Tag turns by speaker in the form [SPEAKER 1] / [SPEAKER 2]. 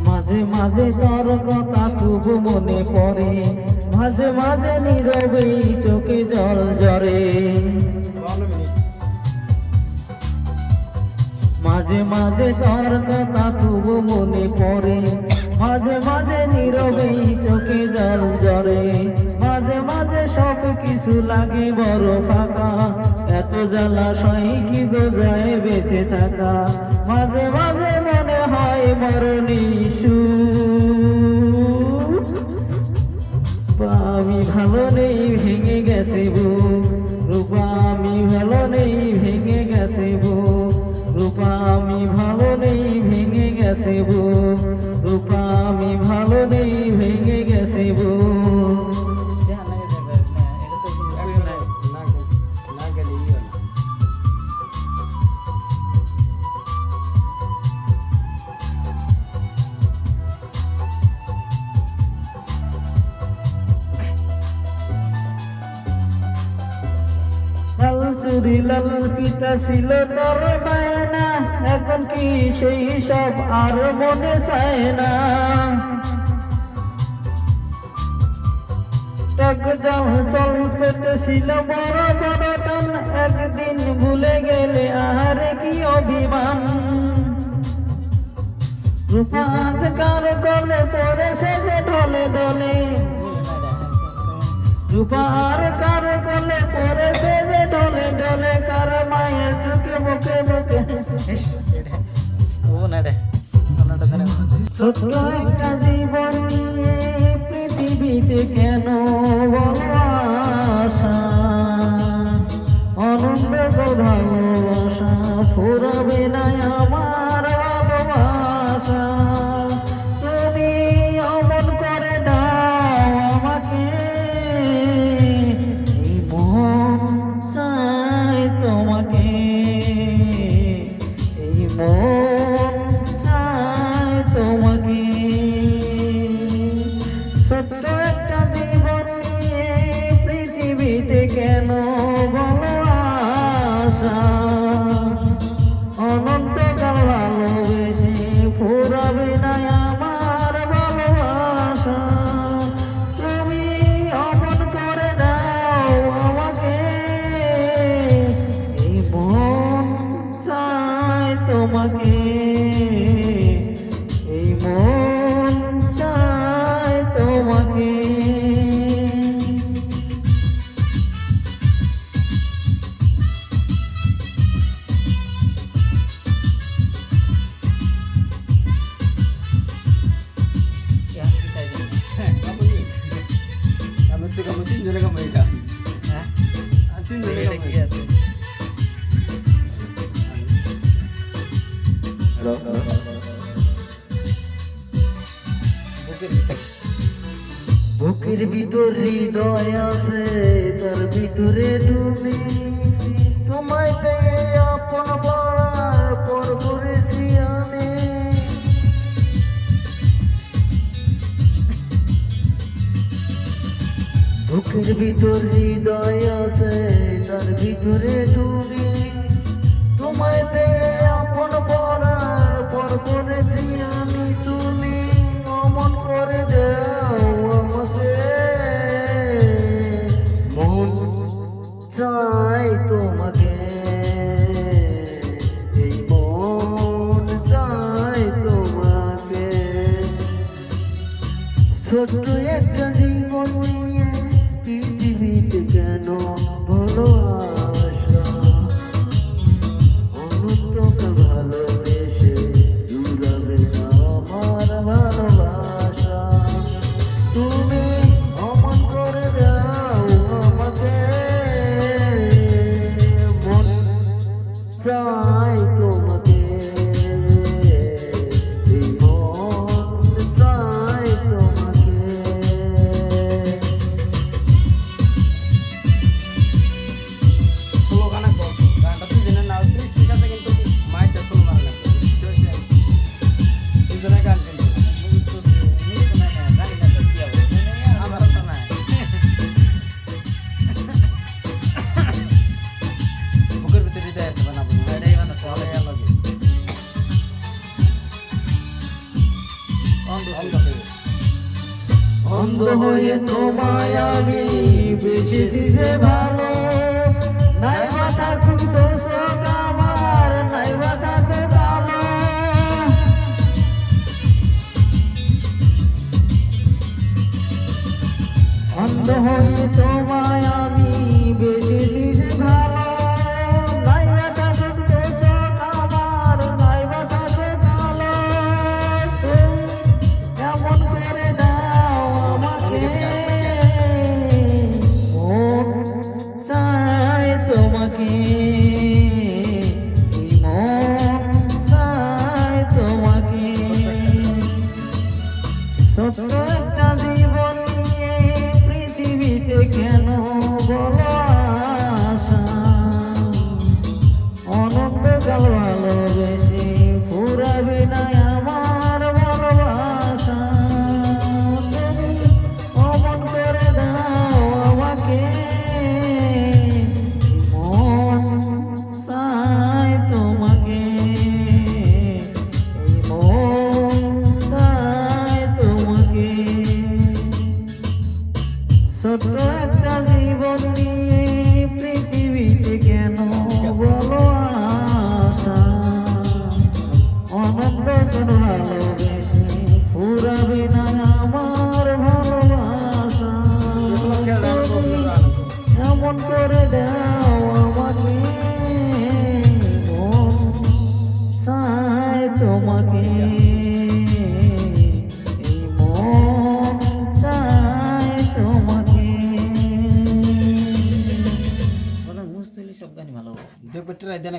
[SPEAKER 1] মাঝে মাঝে তোর কথা খুব মনে পড়ে, মাঝে মাঝে নীরবে চোখে জল ঝরে। মাঝে মাঝে তোর কথা খুব মনে পড়ে, মাঝে মাঝে নীরবে চোখে জল ঝরে। মাঝে মাঝে সব কিছু লাগে বড় ফাঁকা, এত জ্বালাশয় কি গোজায় বেঁচে থাকা। মাঝে মাঝে মনে হয় মরণী আমি ভালো নেই, ভেঙে গেছে বুক। রূপা আমি ভালো নেই, ভেঙে গেছে বুক। রূপা আমি ভালো নেই, ভেঙে গেছে বুক। রূপা আমি ভালো নেই, ভেঙে গেছে বুক। লাল চুরি লাল পিতা ছিল তোর বায়না, এখন কি সেই সব আর মনে চায় না। টক জাম চল করতেছিল বড় বড় টান, একদিন ভুলে গেলে আর কি অভিমান। রূপা আজ কার গলে পড়েছে যে ঢলে ঢলে, রূপার কার গলে পড়েছে যে ঢলে ঢলে। কার মায়ের চোখে মুখে মুখে ছোট্ট একটা জীবন নিয়ে পৃথিবীতে কেন আশা, অনন্ত ভালোবাসা ফুরাবে না আমার ভালোবাসা। তুমি অমন করে দাও আমাকে, মন চায় তোমাকে, এই মন চায় তোমাকে। ছোট্ট একটা জীবন নিয়ে পৃথিবীতে কেন বলো আশা, অনন্তকাল ভালোবেসে ফুরাবে না আমার ভালোবাসা। তুমি অমন করে দাও আমাকে, এই মন চায় তোমাকে, এই মন চায় তোমাকে।
[SPEAKER 2] Kamu tinjau kamu ikan. Tinjau kamu. Halo.
[SPEAKER 1] বুকের ভিতর হৃদয় আছে, তার ভিতরে ডুবে তোমায় পেয়ে আপন পড়ার পর করেছি আমি। বুকের ভিতর হৃদয় আছে, তার ভিতরে ডুবে তোমায় পেয়ে আপন পড়ার পর করেছি আমি। তুমি অমন করে দাও আমাকে, মন চাই তোমাকে, এই মন চাই তোমাকে। ছোট্ট একটা জীবন নিয়ে পৃথিবীতে কেন বলো আশা, অনন্তকাল ভালোবেসে দূরাবে না আমার ভালোবাসা। তুমি অমন করে দাও আমাকে, মন চাই তোমাকে, এই মন চাই তোমাকে। হয়ে তোমায় আমি বেশি যে ভালো, নাই বা থাকুক দোষক আমার, নাই বা থাকুক আলো। অন্ধ হয়ে তোমায় আমি বেশি যে ভালো, নাই বা থাকুক দোষক আমার, নাই বা থাকুক আলো। তুমি কেমন করে দাও আমাকে, মন চায় তোমাকে, মন চায় তোমাকে। ছোট্ট একটা জীবন নিয়ে পৃথিবীতে কেন বলো আশা, অনন্তকাল ভালোবেসে ফুরাবে না আমার ভালোবাসা। তুমি অমন করে দাও আমাকে, মন চায় তোমাকে, মন চায় তোমাকে। ছোট্ট একটা জীবন নিয়ে পৃথিবীতে কেন বলো আশা, অনন্ত কোন ভালোবেসে ফুরাবে না আমার ভালোবাসা। তুমি এমন করে দাও আমাকে, মন চায় তোমাকে, এই মন চায় তোমাকে।
[SPEAKER 2] দেখবে ট্রাই দেন